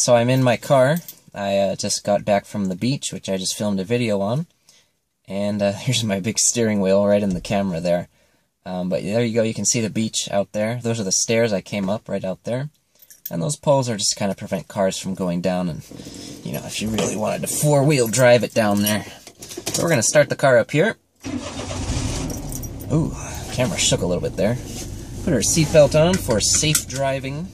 So I'm in my car. I just got back from the beach, which I just filmed a video on. And here's my big steering wheel right in the camera there. But there you go, you can see the beach out there. Those are the stairs I came up right out there. And those poles are just to kind of prevent cars from going down and, you know, if you really wanted to four-wheel drive it down there. So we're going to start the car up here. Ooh, camera shook a little bit there. Put our seatbelt on for safe driving.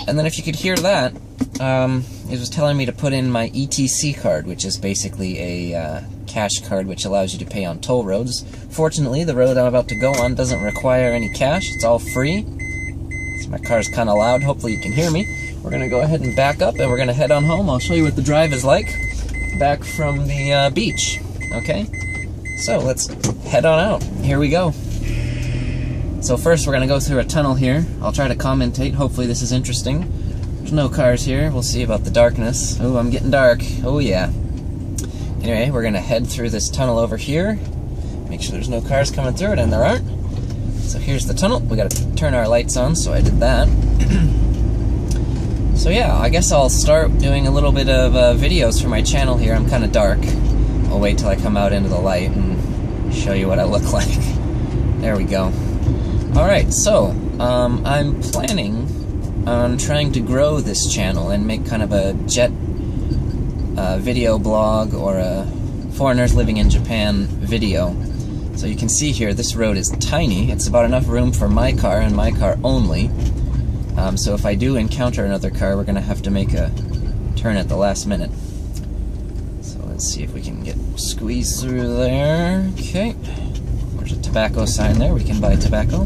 And then if you could hear that, it was telling me to put in my ETC card, which is basically a cash card which allows you to pay on toll roads. Fortunately, the road I'm about to go on doesn't require any cash. It's all free. So my car's kind of loud. Hopefully you can hear me. We're going to go ahead and back up, and we're going to head on home. I'll show you what the drive is like back from the beach. Okay? So let's head on out. Here we go. So first we're going to go through a tunnel here. I'll try to commentate. Hopefully this is interesting. There's no cars here. We'll see about the darkness. Oh, I'm getting dark. Oh, yeah. Anyway, we're going to head through this tunnel over here. Make sure there's no cars coming through it, and there aren't. So here's the tunnel. We got to turn our lights on, so I did that. So yeah, I guess I'll start doing a little bit of videos for my channel here. I'm kind of dark. I'll wait till I come out into the light and show you what I look like. There we go. Alright, so, I'm planning on trying to grow this channel and make kind of a jet video blog or a foreigners living in Japan video. So you can see here, this road is tiny. It's about enough room for my car and my car only. So if I do encounter another car, we're going to have to make a turn at the last minute. So let's see if we can get squeezed through there. Okay. There's a tobacco sign there. We can buy tobacco.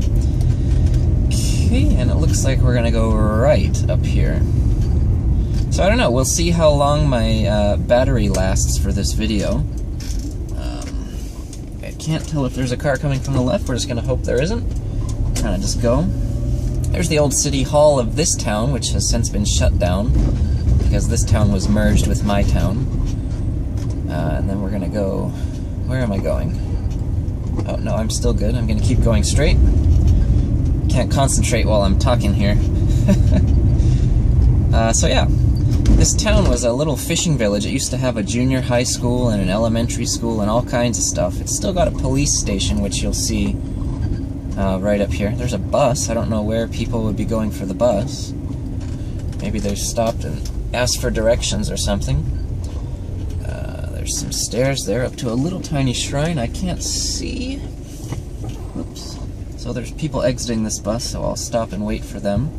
Okay, and it looks like we're going to go right up here. So I don't know. We'll see how long my battery lasts for this video. I can't tell if there's a car coming from the left. We're just going to hope there isn't. Kind of just go. There's the old city hall of this town, which has since been shut down because this town was merged with my town. And then we're going to go... Where am I going? Oh, no, I'm still good. I'm going to keep going straight. Can't concentrate while I'm talking here. So yeah, this town was a little fishing village. It used to have a junior high school and an elementary school and all kinds of stuff. It's still got a police station, which you'll see right up here. There's a bus. I don't know where people would be going for the bus. Maybe they stopped and asked for directions or something. There's some stairs there up to a little tiny shrine I can't see. Oops. So there's people exiting this bus, so I'll stop and wait for them.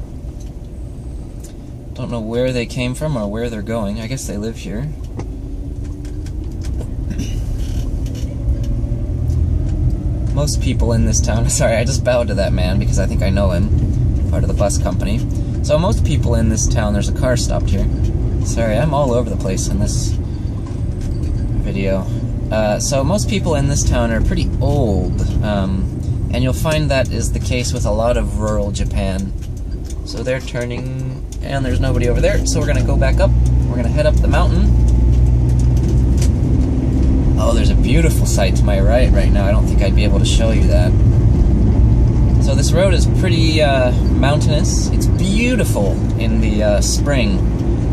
Don't know where they came from or where they're going. I guess they live here. Most people in this town... Sorry, I just bowed to that man because I think I know him. Part of the bus company. So most people in this town... There's a car stopped here. Sorry, I'm all over the place in this video. So most people in this town are pretty old, and you'll find that is the case with a lot of rural Japan. So they're turning, and there's nobody over there, so we're going to go back up. We're going to head up the mountain. Oh, there's a beautiful sight to my right now. I don't think I'd be able to show you that. So this road is pretty mountainous. It's beautiful in the spring.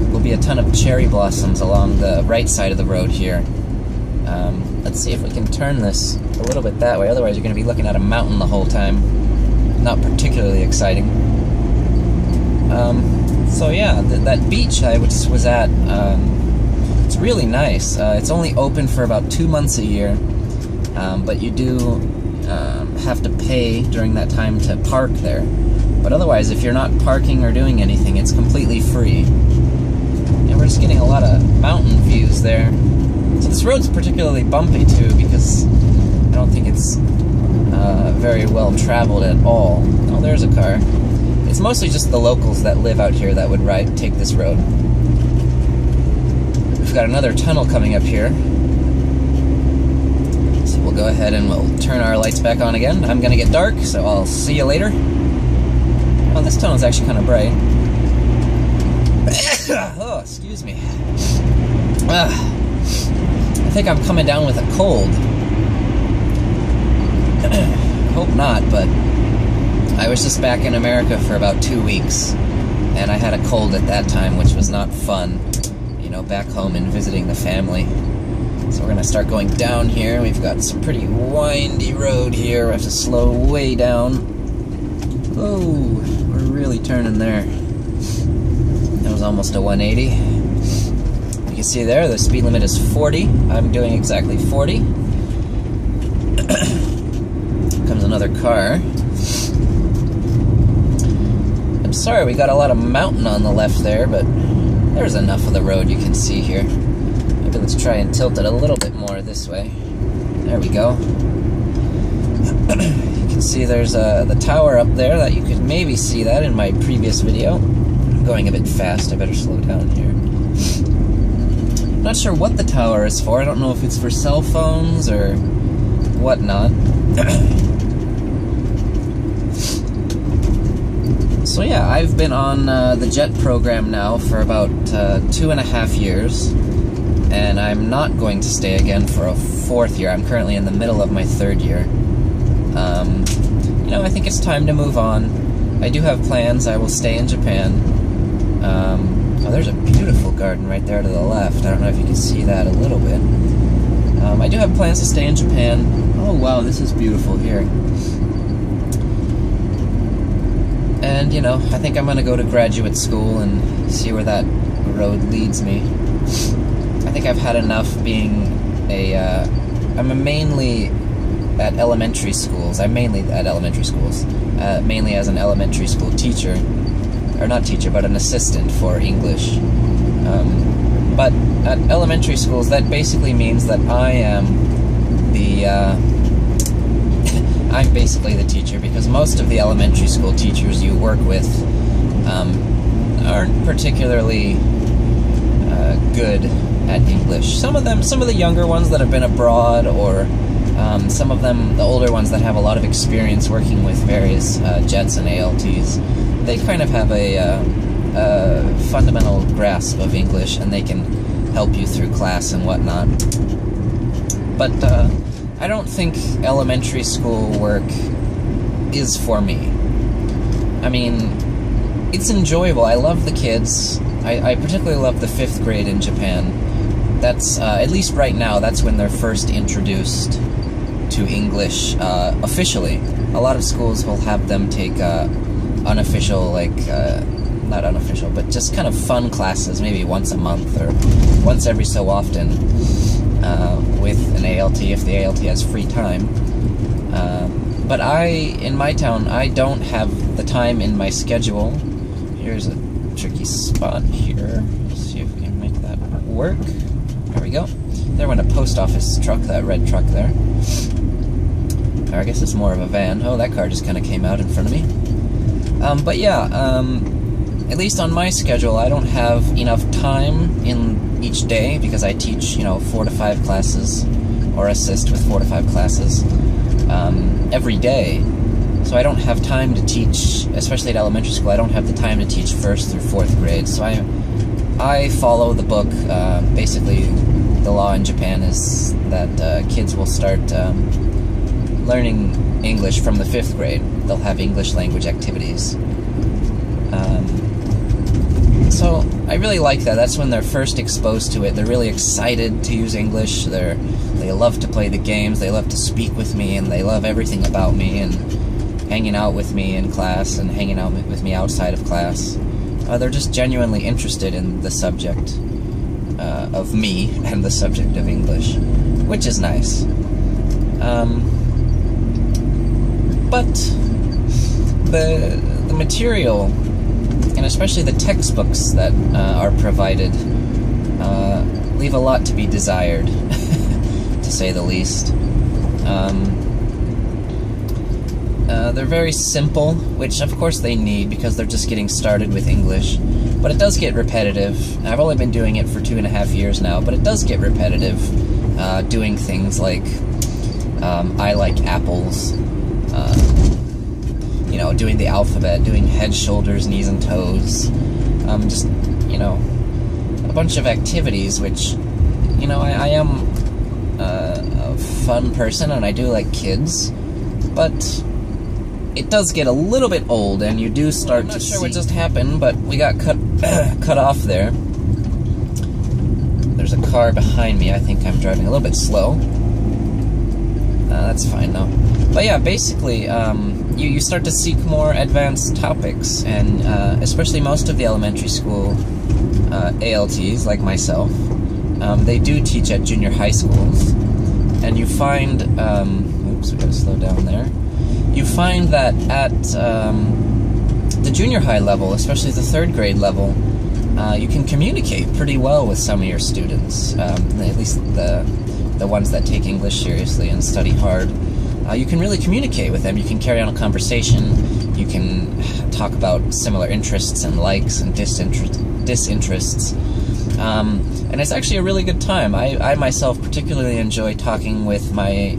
There'll be a ton of cherry blossoms along the right side of the road here. Let's see if we can turn this a little bit that way, otherwise you're going to be looking at a mountain the whole time. Not particularly exciting. So yeah, that beach I was at, it's really nice. It's only open for about 2 months a year, but you do have to pay during that time to park there. But otherwise, if you're not parking or doing anything, it's completely free. And we're just getting a lot of mountain views there. So this road's particularly bumpy too, because I don't think it's very well traveled at all. Oh, there's a car. It's mostly just the locals that live out here that would take this road. We've got another tunnel coming up here. So we'll go ahead and we'll turn our lights back on again. I'm gonna get dark, so I'll see you later. Oh, this tunnel's actually kind of bright. Oh, excuse me. I think I'm coming down with a cold. Hope not, but I was just back in America for about 2 weeks, and I had a cold at that time, which was not fun, you know, back home and visiting the family. So we're gonna start going down here. We've got some pretty windy road here. We have to slow way down. Oh, we're really turning there. That was almost a 180. You can see there, the speed limit is 40. I'm doing exactly 40. Comes another car. I'm sorry, we got a lot of mountain on the left there, but there's enough of the road you can see here. Maybe let's try and tilt it a little bit more this way. There we go. You can see there's the tower up there. That you could maybe see that in my previous video. I'm going a bit fast. I better slow down here. Not sure what the tower is for. I don't know if it's for cell phones or whatnot. So yeah, I've been on the JET program now for about 2.5 years. And I'm not going to stay again for a 4th year. I'm currently in the middle of my 3rd year. You know, I think it's time to move on. I do have plans. I will stay in Japan. Oh, there's a beautiful garden right there to the left. I don't know if you can see that a little bit. I do have plans to stay in Japan. Oh wow, this is beautiful here. And, you know, I think I'm going to go to graduate school and see where that road leads me. I think I've had enough being I'm mainly at elementary schools. I'm mainly at elementary schools. Mainly as an elementary school teacher. Or not teacher, but an assistant for English. But at elementary schools, that basically means that I am the, I'm basically the teacher, because most of the elementary school teachers you work with aren't particularly good at English. Some of the younger ones that have been abroad, or some of them, the older ones that have a lot of experience working with various JETs and ALTs, they kind of have a fundamental grasp of English, and they can help you through class and whatnot. But I don't think elementary school work is for me. I mean, it's enjoyable. I love the kids. I particularly love the 5th grade in Japan. That's, at least right now, that's when they're first introduced to English officially. A lot of schools will have them take unofficial, like, not unofficial, but just kind of fun classes, maybe once a month or once every so often, with an ALT, if the ALT has free time. But in my town, I don't have the time in my schedule. Here's a tricky spot here. Let's see if we can make that work. There we go. There went a post office truck, that red truck there. Or I guess it's more of a van. Oh, that car just kind of came out in front of me. But yeah, at least on my schedule, I don't have enough time in each day, because I teach, you know, 4 to 5 classes, or assist with 4 to 5 classes, every day. So I don't have time to teach, especially at elementary school, I don't have the time to teach 1st through 4th grade. So I follow the book. Basically, the law in Japan is that kids will start learning English from the 5th grade. They'll have English language activities. So I really like that. That's when they're first exposed to it. They're really excited to use English. They love to play the games. They love to speak with me, and they love everything about me, and hanging out with me in class and hanging out with me outside of class. They're just genuinely interested in the subject of me and the subject of English, which is nice. But the material, and especially the textbooks that are provided, leave a lot to be desired, to say the least. They're very simple, which of course they need, because they're just getting started with English. But it does get repetitive. I've only been doing it for 2.5 years now, but it does get repetitive, doing things like, I like apples, you know, doing the alphabet, doing head, shoulders, knees, and toes, just, you know, a bunch of activities, which, you know, I am a fun person, and I do like kids, but it does get a little bit old, and you do start to see... I'm not sure what just happened, but we got cut off there. There's a car behind me. I think I'm driving a little bit slow. That's fine, though. But yeah, basically, you start to seek more advanced topics, and especially most of the elementary school ALTs, like myself, they do teach at junior high schools, and you find... oops, we gotta slow down there. You find that at the junior high level, especially the 3rd grade level, you can communicate pretty well with some of your students, at least the ones that take English seriously and study hard. You can really communicate with them. You can carry on a conversation. You can talk about similar interests and likes and disinterests. And it's actually a really good time. I myself particularly enjoy talking with my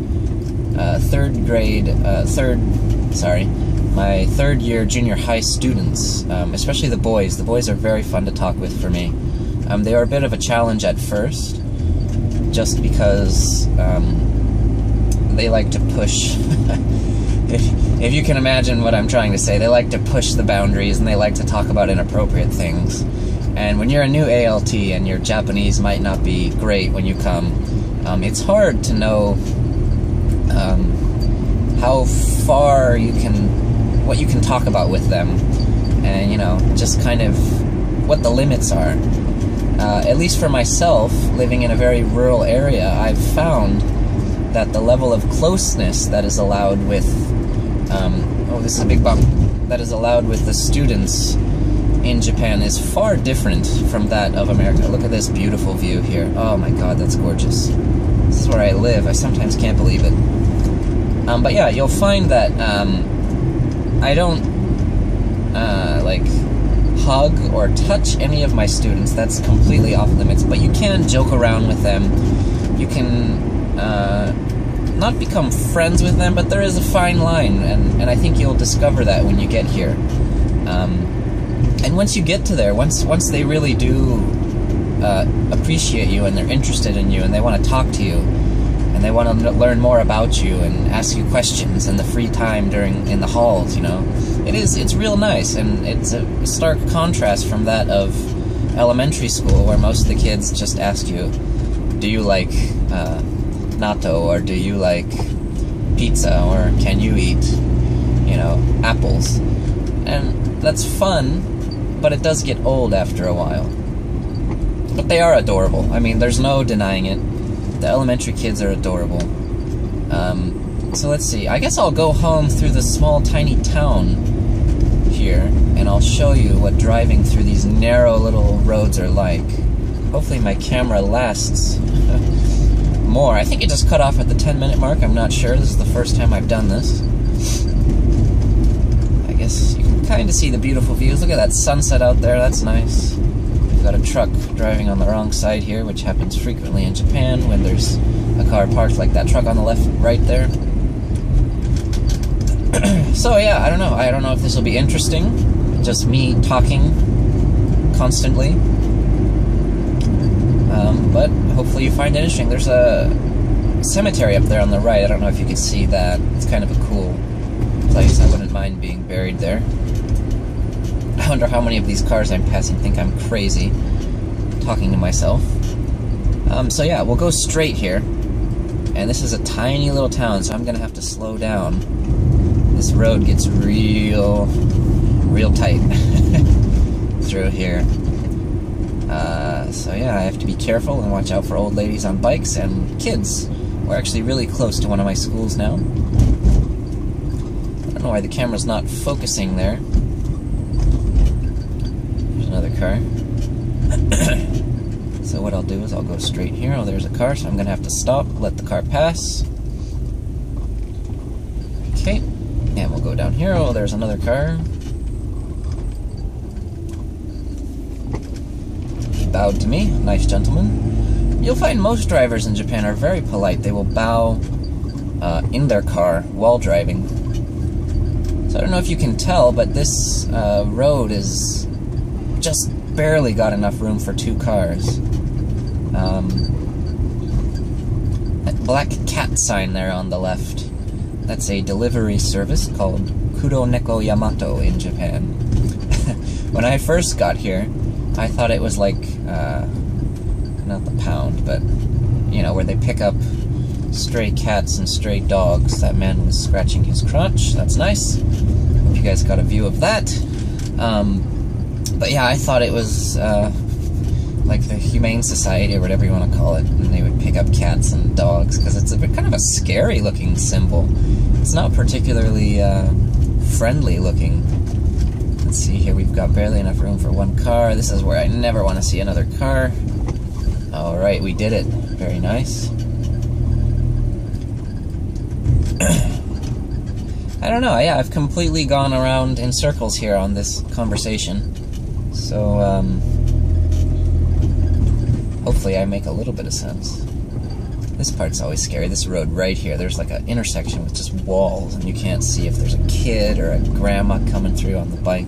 my 3rd year junior high students, especially the boys. The boys are very fun to talk with for me. They are a bit of a challenge at first, just because they like to push, if you can imagine what I'm trying to say, they like to push the boundaries, and they like to talk about inappropriate things. And when you're a new ALT and your Japanese might not be great when you come, it's hard to know how far what you can talk about with them, and, you know, just kind of what the limits are. At least for myself, living in a very rural area, I've found that the level of closeness that is allowed with, oh, this is a big bump, that is allowed with the students in Japan is far different from that of America. Look at this beautiful view here. Oh my god, that's gorgeous. This is where I live. I sometimes can't believe it. But yeah, you'll find that I don't like hug or touch any of my students. That's completely off limits. But you can joke around with them. You can not become friends with them, but there is a fine line, and I think you'll discover that when you get here. And once you get to there, once they really do appreciate you, and they're interested in you, and they want to talk to you, and they want to learn more about you and ask you questions in the free time in the halls, you know, it's real nice, and it's a stark contrast from that of elementary school, where most of the kids just ask you, do you like natto, or do you like pizza, or can you eat, you know, apples? And that's fun, but it does get old after a while. But they are adorable. I mean, there's no denying it. The elementary kids are adorable. So let's see. I guess I'll go home through the small, tiny town here, and I'll show you what driving through these narrow little roads are like. Hopefully my camera lasts more. I think it just cut off at the 10-minute mark. I'm not sure. This is the first time I've done this. I guess you can kind of see the beautiful views. Look at that sunset out there. That's nice. We've got a truck driving on the wrong side here, which happens frequently in Japan when there's a car parked like that truck on the left, right there. So yeah, I don't know if this will be interesting. Just me talking constantly. But hopefully you find it interesting. There's a cemetery up there on the right. I don't know if you can see that. It's kind of a cool place. I wouldn't mind being buried there. I wonder how many of these cars I'm passing think I'm crazy talking to myself. So yeah, we'll go straight here. And this is a tiny little town, so I'm gonna have to slow down. This road gets real tight through here. So yeah, I have to be careful and watch out for old ladies on bikes and kids. We're actually really close to one of my schools now. I don't know why the camera's not focusing there. There's another car. So what I'll do is I'll go straight here. Oh, there's a car, so I'm gonna have to stop, let the car pass. Okay, and we'll go down here. Oh, there's another car. He bowed to me, nice gentleman. You'll find most drivers in Japan are very polite. They will bow in their car while driving. So I don't know if you can tell, but this road is just barely got enough room for 2 cars. That black cat sign there on the left, that's a delivery service called Kudo Neko Yamato in Japan. When I first got here, I thought it was like, not the pound, but, you know, where they pick up stray cats and stray dogs. That man was scratching his crotch. That's nice. Hope you guys got a view of that. But yeah, I thought it was, like the Humane Society or whatever you want to call it, and they would pick up cats and dogs, because it's a bit kind of a scary looking symbol. It's not particularly friendly looking. Let's see here, we've got barely enough room for one car. This is where I never want to see another car. Alright, we did it. Very nice. I don't know, yeah, I've completely gone around in circles here on this conversation. So, hopefully I make a little bit of sense. This part's always scary. This road right here, there's like an intersection with just walls, and you can't see if there's a kid or a grandma coming through on the bike.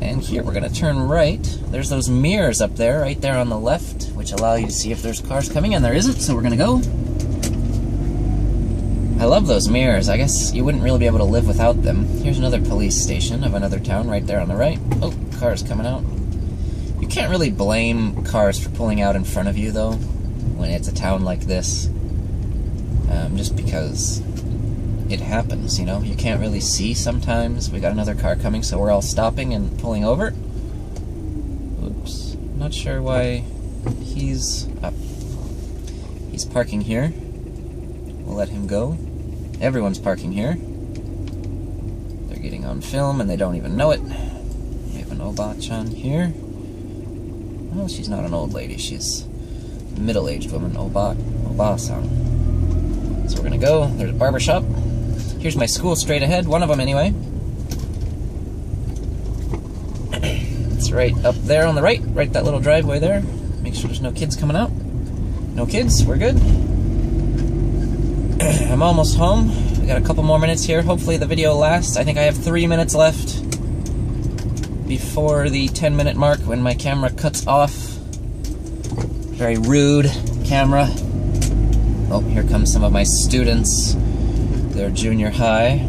And here we're gonna turn right. There's those mirrors up there, right there on the left, which allow you to see if there's cars coming, and there isn't, so we're gonna go. I love those mirrors. I guess you wouldn't really be able to live without them. Here's another police station of another town right there on the right. Oh, cars coming out. You can't really blame cars for pulling out in front of you, though, when it's a town like this. Just because it happens, you know? You can't really see sometimes. We got another car coming, so we're all stopping and pulling over. Oops. Not sure why he's up. He's parking here. We'll let him go. Everyone's parking here. They're getting on film and they don't even know it. We have an Obachan here. Well, she's not an old lady. She's a middle-aged woman. Oba-san. So we're gonna go. There's a barber shop. Here's my school straight ahead. One of them, anyway. It's right up there on the right. Right that little driveway there. Make sure there's no kids coming out. No kids. We're good. I'm almost home. We got a couple more minutes here. Hopefully the video lasts. I think I have 3 minutes left before the 10-minute mark when my camera cuts off. Very rude camera. Oh, here comes some of my students. They're junior high.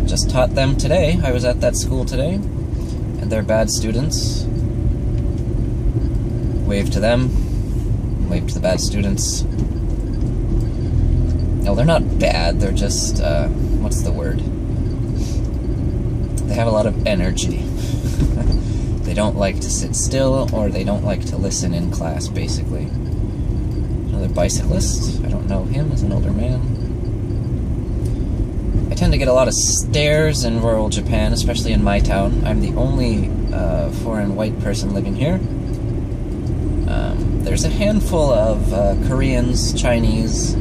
Just taught them today. I was at that school today. And they're bad students. Wave to them. Wave to the bad students. No, they're not bad, they're just, what's the word? They have a lot of energy. They don't like to sit still, or they don't like to listen in class, basically. Another bicyclist. I don't know him, as an older man. I tend to get a lot of stares in rural Japan, especially in my town. I'm the only foreign white person living here. There's a handful of Koreans, Chinese,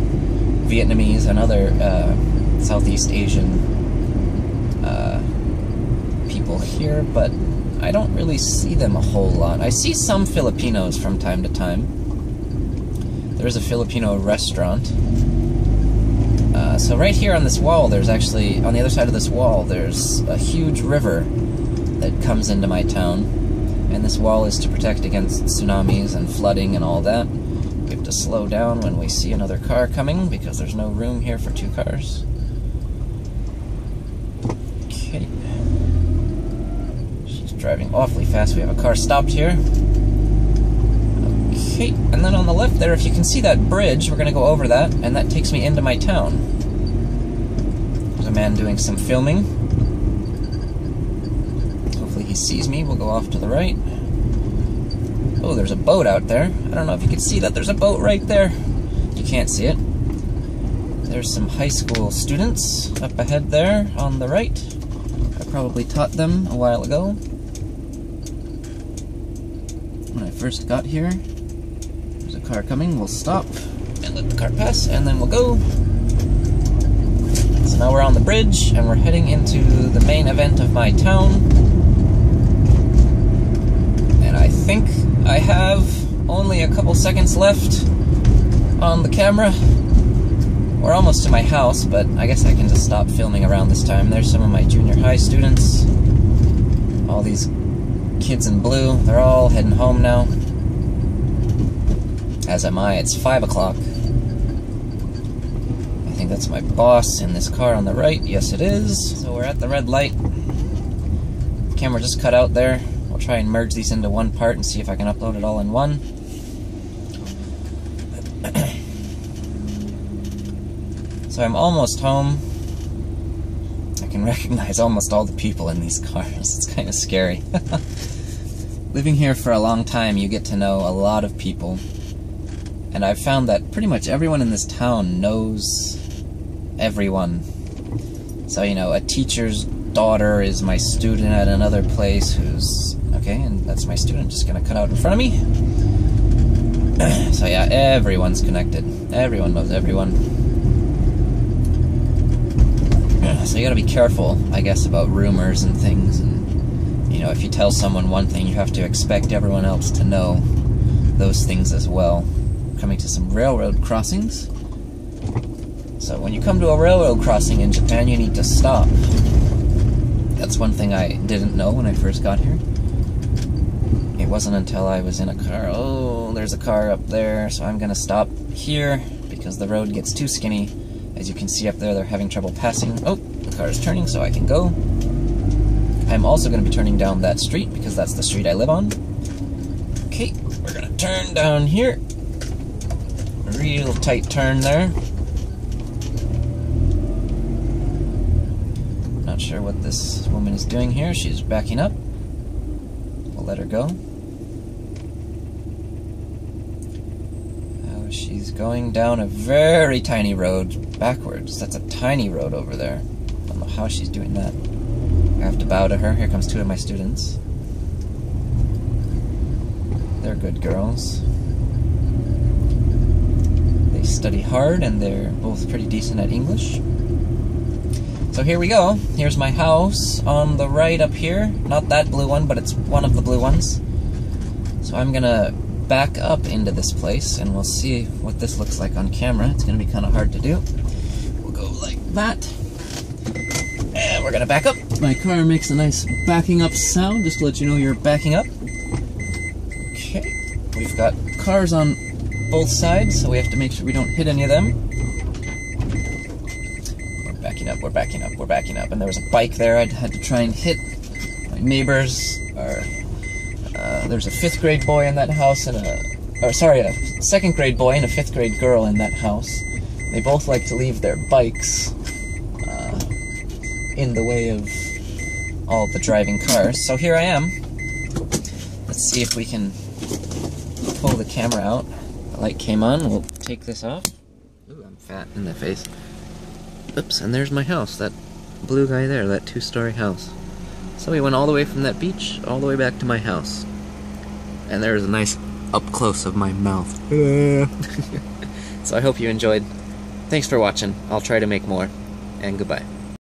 Vietnamese, and other Southeast Asian people here, but I don't really see them a whole lot. I see some Filipinos from time to time. There's a Filipino restaurant. So right here on this wall, there's actually, on the other side of this wall, there's a huge river that comes into my town. And this wall is to protect against tsunamis and flooding and all that. We have to slow down when we see another car coming because there's no room here for two cars. Okay. She's driving awfully fast. We have a car stopped here. Okay, and then on the left there, if you can see that bridge, we're going to go over that, and that takes me into my town. There's a man doing some filming. Hopefully he sees me. We'll go off to the right. Oh, there's a boat out there. I don't know if you can see that. There's a boat right there. You can't see it. There's some high school students up ahead there on the right. I probably taught them a while ago. When I first got here, there's a car coming. We'll stop and let the car pass, and then we'll go. So now we're on the bridge, and we're heading into the main event of my town. And I think I have only a couple seconds left on the camera. We're almost to my house, but I guess I can just stop filming around this time. There's some of my junior high students. All these kids in blue. They're all heading home now. As am I. It's 5 o'clock. I think that's my boss in this car on the right. Yes, it is. So we're at the red light. Camera just cut out there. I'll try and merge these into one part and see if I can upload it all in one. So I'm almost home. I can recognize almost all the people in these cars. It's kind of scary. Living here for a long time, you get to know a lot of people. And I've found that pretty much everyone in this town knows everyone. So, you know, a teacher's daughter is my student at another place who's... Okay, and that's my student just gonna cut out in front of me. So yeah, everyone's connected. Everyone knows everyone. So you gotta be careful, I guess, about rumors and things. And, you know, if you tell someone one thing, you have to expect everyone else to know those things as well. Coming to some railroad crossings. So when you come to a railroad crossing in Japan, you need to stop. That's one thing I didn't know when I first got here. It wasn't until I was in a car. Oh, there's a car up there, so I'm gonna stop here because the road gets too skinny. As you can see up there, they're having trouble passing. Oh, the car is turning, so I can go. I'm also gonna be turning down that street because that's the street I live on. Okay, we're gonna turn down here. Real tight turn there. Not sure what this woman is doing here. She's backing up. We'll let her go. Oh, she's going down a very tiny road backwards. That's a tiny road over there. I don't know how she's doing that. I have to bow to her. Here comes two of my students. They're good girls. They study hard and they're both pretty decent at English. So here we go. Here's my house on the right up here. Not that blue one, but it's one of the blue ones. So I'm gonna back up into this place and we'll see what this looks like on camera. It's gonna be kind of hard to do. We'll go like that. And we're gonna back up. My car makes a nice backing up sound, just to let you know you're backing up. Okay. We've got cars on both sides, so we have to make sure we don't hit any of them. We're backing up, we're backing up. And there was a bike there I had to try and hit. My neighbors are... there's a 5th grade boy in that house and a 2nd grade boy and a 5th grade girl in that house. They both like to leave their bikes in the way of all the driving cars. So here I am. Let's see if we can pull the camera out. The light came on, we'll take this off. Ooh, I'm fat in the face. Oops, and there's my house, that blue guy there, that 2-story house. So we went all the way from that beach, all the way back to my house. And there's a nice up-close of my mouth. So I hope you enjoyed. Thanks for watching. I'll try to make more, and goodbye.